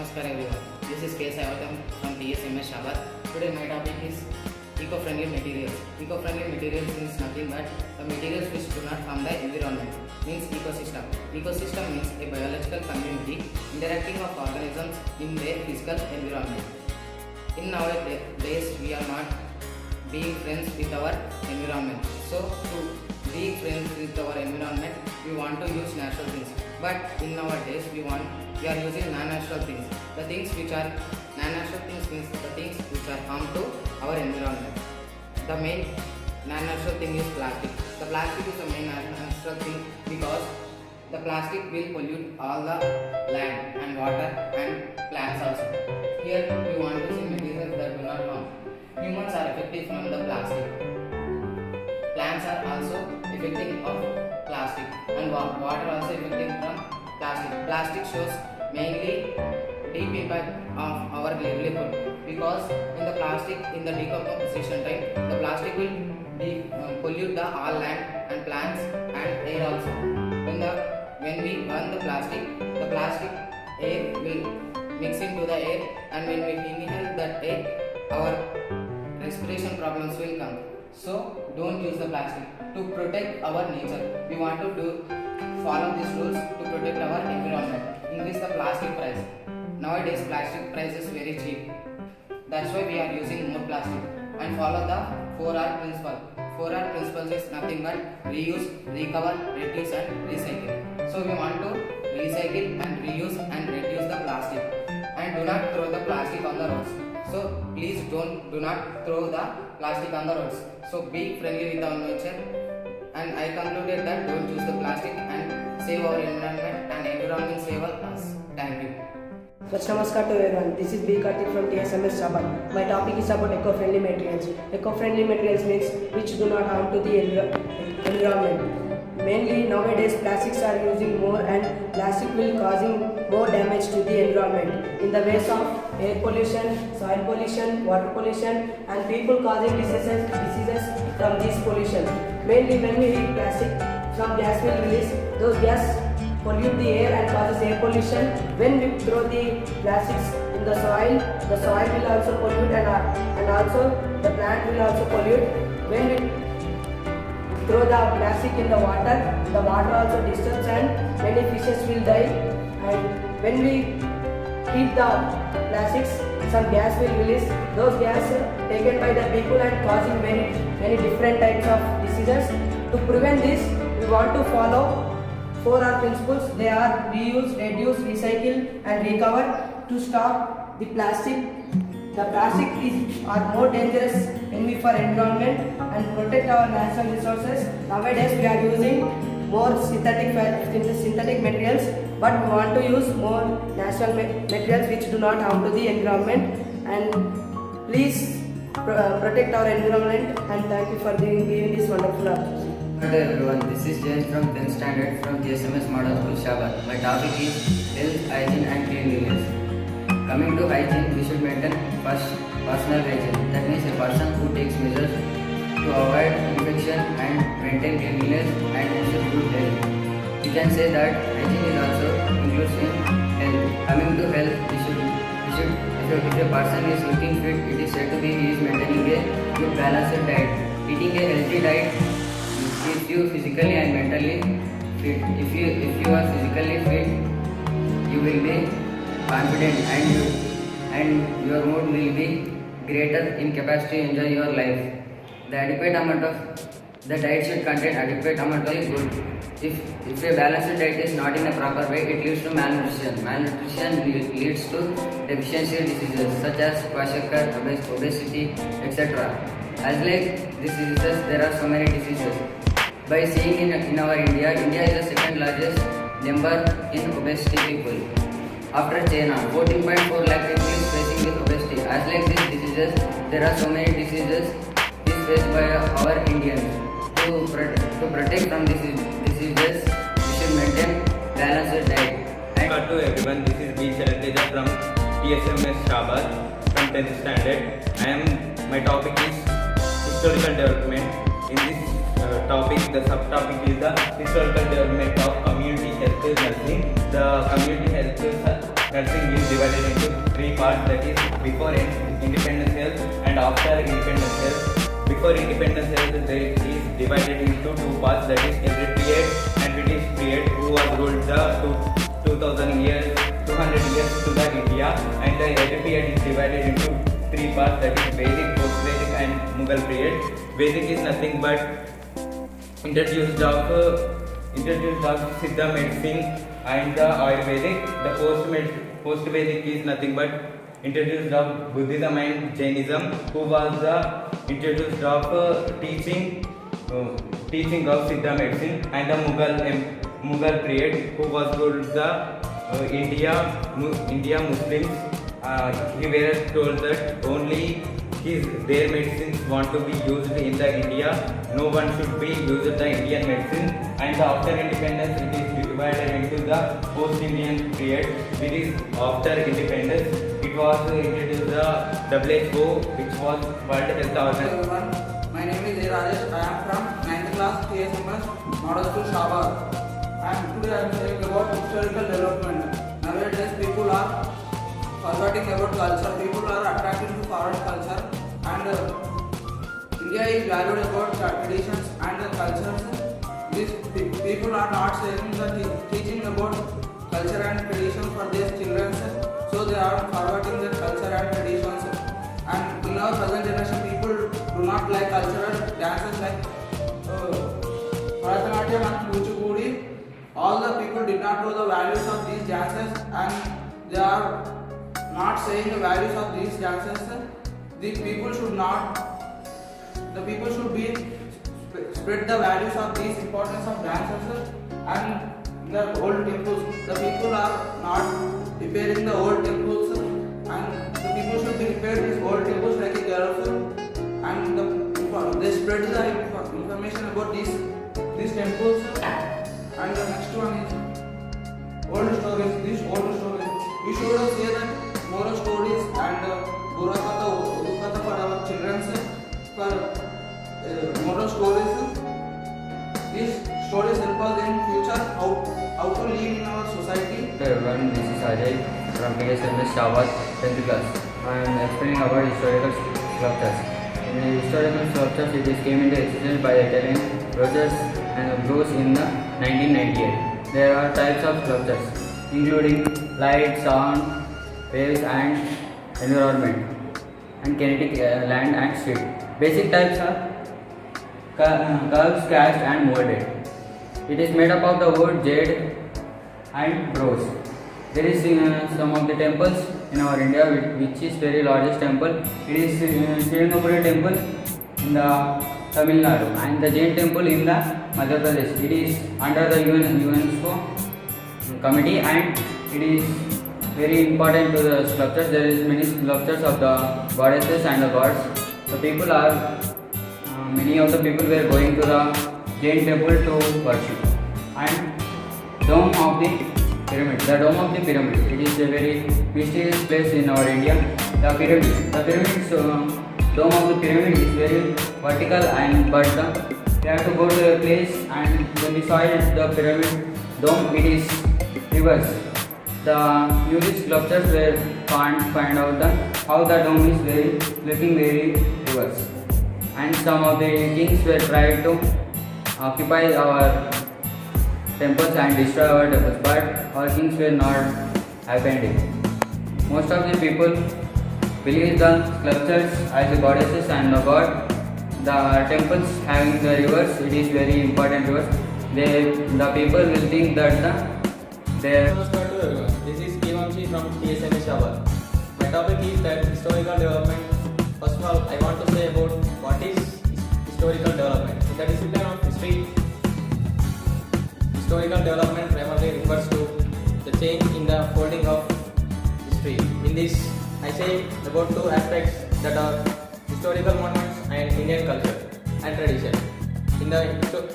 Namaskar everyone. This is K. Savatam from TSMS Shabad. Today my topic is eco-friendly materials. Eco-friendly materials means nothing but the materials which do not harm the environment. Means ecosystem. Ecosystem means a biological community interacting of organisms in their physical environment. In nowadays we are not being friends with our environment. So to be friends with our environment, we want to use natural things. But in nowadays we are using non-natural things. The things which are non-natural things means the things which are harm to our environment. The main non-natural thing is plastic. The plastic is the main non-natural thing because the plastic will pollute all the land and water and plants also. Here we want to see materials that do not harm. Humans are affected from the plastic. Plants are also affecting of plastic and water also affecting from plastic. Plastic shows mainly deep impact of our livelihood because in the plastic, in the decomposition time, the plastic will pollute the all land and plants and air also. When we burn the plastic air will mix into the air, and when we inhale that air, our respiration problems will come. So don't use the plastic. To protect our nature, we want to follow these rules to protect our environment. Increase the plastic price. Nowadays plastic price is very cheap. That's why we are using more plastic. And follow the 4R principle. 4R principle is nothing but reuse, recover, reduce and recycle. So we want to recycle and reuse and reduce the plastic. And do not throw the plastic on the roads. So please do not throw the plastic on the roads. So be friendly with our nature. And I concluded that don't use the plastic and save our environment, and environment save us. Thank you. First, namaskar to everyone. This is B. Karthik from TSMS Shabad. My topic is about eco-friendly materials. Eco-friendly materials means which do not harm to the environment. Mainly nowadays plastics are using more, and plastic will causing more damage to the environment in the ways of air pollution, soil pollution, water pollution, and people causing diseases from this pollution. Mainly when we eat plastic, some gas will release. Those gas pollute the air and causes air pollution. When we throw the plastics in the soil will also pollute, and also the plant will also pollute. When we throw the plastic in the water also disturbs and many fishes will die. And when we heat the plastics, some gas will release. Those gas taken by the people and causing many different types of diseases. To prevent this, we want to follow 4R principles. They are reuse, reduce, recycle and recover. To stop the plastic, the plastic are more dangerous enemy for environment and protect our natural resources. Nowadays we are using more synthetic materials, but we want to use more natural materials which do not harm to the environment. And please protect our environment, and thank you for giving this wonderful opportunity. Hello everyone, this is Jain from 10th standard from GSMS Model School Shabad. My topic is health, hygiene and cleanliness. Coming to hygiene, we should maintain first personal hygiene. That means a person who takes measures to avoid infection and maintain cleanliness and ensure good health. We can say that hygiene is also includes in health. Coming to health, if a person is looking fit, it is said to be he is maintaining a good balanced diet. Eating a healthy diet keeps you physically and mentally fit. If you are physically fit, you will be confident and your mood will be greater in capacity to enjoy your life. The diet should contain adequate amount of food. If a balanced diet is not in a proper way, it leads to malnutrition. Malnutrition leads to deficiency diseases such as kwashiorkor, obesity, etc. As like diseases, there are so many diseases. By seeing in our India is the second largest number in obesity people. After China, 14.4 lakh people is facing with obesity. As like these diseases, there are so many diseases is faced by our Indians. To protect from these diseases, we should maintain balanced diet. Hello to everyone, this is B. Sharanteja from TSMS Shabad from 10th standard. My topic is historical development. In this topic, the subtopic is the historical development of community health nursing. The community health nursing is divided into three parts, that is before independence health and after independence health. Before independence health there is divided into two parts, that is Elite period and British period, who was ruled the 200 years to the India, and the Elite period is divided into three parts, that is Vedic, post-Vedic and Mughal period. Vedic is nothing but introduced of Siddha medicine and the Ayurvedic. The post-Vedic is nothing but introduced of Buddhism and Jainism, who was the introduced of teaching of Siddha medicine, and the Mughal period, who was ruled the India Muslims. He were told that only their medicines want to be used in the India. No one should be used the Indian medicine. And after independence, it is divided into the post-Indian period, which is after independence. It was introduced the WHO, which was World Health Hello Organization. everyone, my name is A. Rajesh. I am from 9th class TSMS Model School Shabad. And today I am saying about historical development. Nowadays people are forgetting about culture. People are attracted to foreign culture, and India is valued about traditions and cultures. These people are not saying teaching about culture and tradition for their children, so they are forgetting their culture and traditions. And in our present generation, people do not like cultural dances like Bharatanatyam and Kuchipudi. All the people did not know the values of these dances, and they are not saying the values of these dances. The people should be spread the values of these importance of dances. And in the old temples, the people are not repairing the old temples, and the people should be repair these old temples like a careful, and they spread the information about these temples. And the next one is old stories. These old stories, we should say that moral stories and Burakata for our children, for moral stories. These stories help us in future how to live in our society. Hello everyone, this is Ajay from TSMS Shabad 10th class. I am explaining about historical sculptures. In the historical sculptures, it came into existence by the Italian Rogers and Bruce in the 1998. There are types of sculptures, including light, sound, waves, and environment, and kinetic land and street. Basic types are curves, cast, and molded. It is made up of the wood, jade, and bronze. There is some of the temples in our India, which is very largest temple. It is Srirangapura temple in the Tamil Nadu, and the Jain temple in the Madhya Pradesh. It is under the UNESCO committee, and it is very important to the sculptures. There is many sculptures of the goddesses and the gods. Many of the people were going to the Jain temple to worship. And Dome of the Pyramid. The Dome of the Pyramid. It is a very mysterious place in our India. The pyramids, Dome of the Pyramid is very vertical, but we have to go to a place, and when we saw it, the pyramid dome, it is reverse. The newest sculptures were find out how the dome is looking very reverse. And some of the kings were trying to occupy our temples and destroy our temples, but our kings were not happening. Most of the people believe the sculptures as the goddesses and the god. The temples having the rivers, it is very important rivers. The people will think that Namaskar to everyone. This is Kivamshi from TSMS Shabad. My topic is that historical development. First of all, I want to say about what is historical development. In the discipline of history, historical development primarily refers to the change in the folding of history. In this, I say about two aspects, that are historical monuments and Indian culture and tradition. In the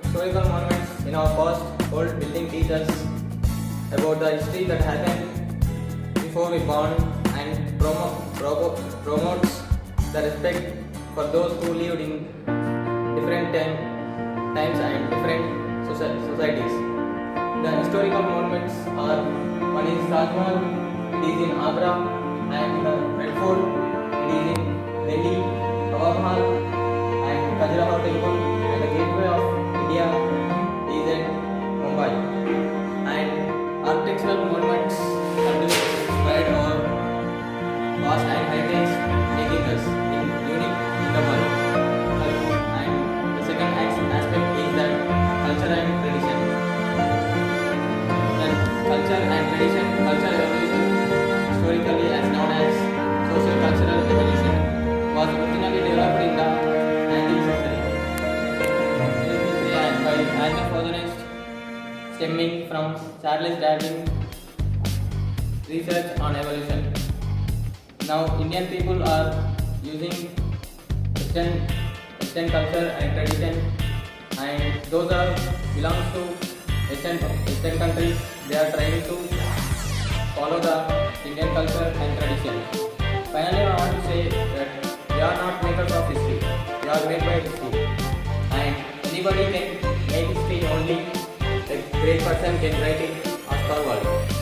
historical monuments in our past, old building teach us about the history that happened before we born, and promotes the respect for those who lived in different times and different societies. The historical monuments are: one is Taj Mahal it is in Agra, and the Red Fort, it is in Delhi, Hava Mahal, and Khajuraho Temple, and the Gateway of India is in Mumbai. And architectural monuments continue to spread our past and heritage, making us unique in the world. And the second aspect is that culture and tradition. Then culture and tradition, culture evolution, historically as known as social cultural evolution, was originally developed in the 19th century. And by anthropologists stemming from Charles Darwin's research on evolution. Now Indian people are using Western culture and tradition, and those are belongs to Western countries. They are trying to follow the Indian culture and tradition. Finally, I want to say that we are not makers of history. We are made by history, and anybody can make history. Only a great person can write it as per world.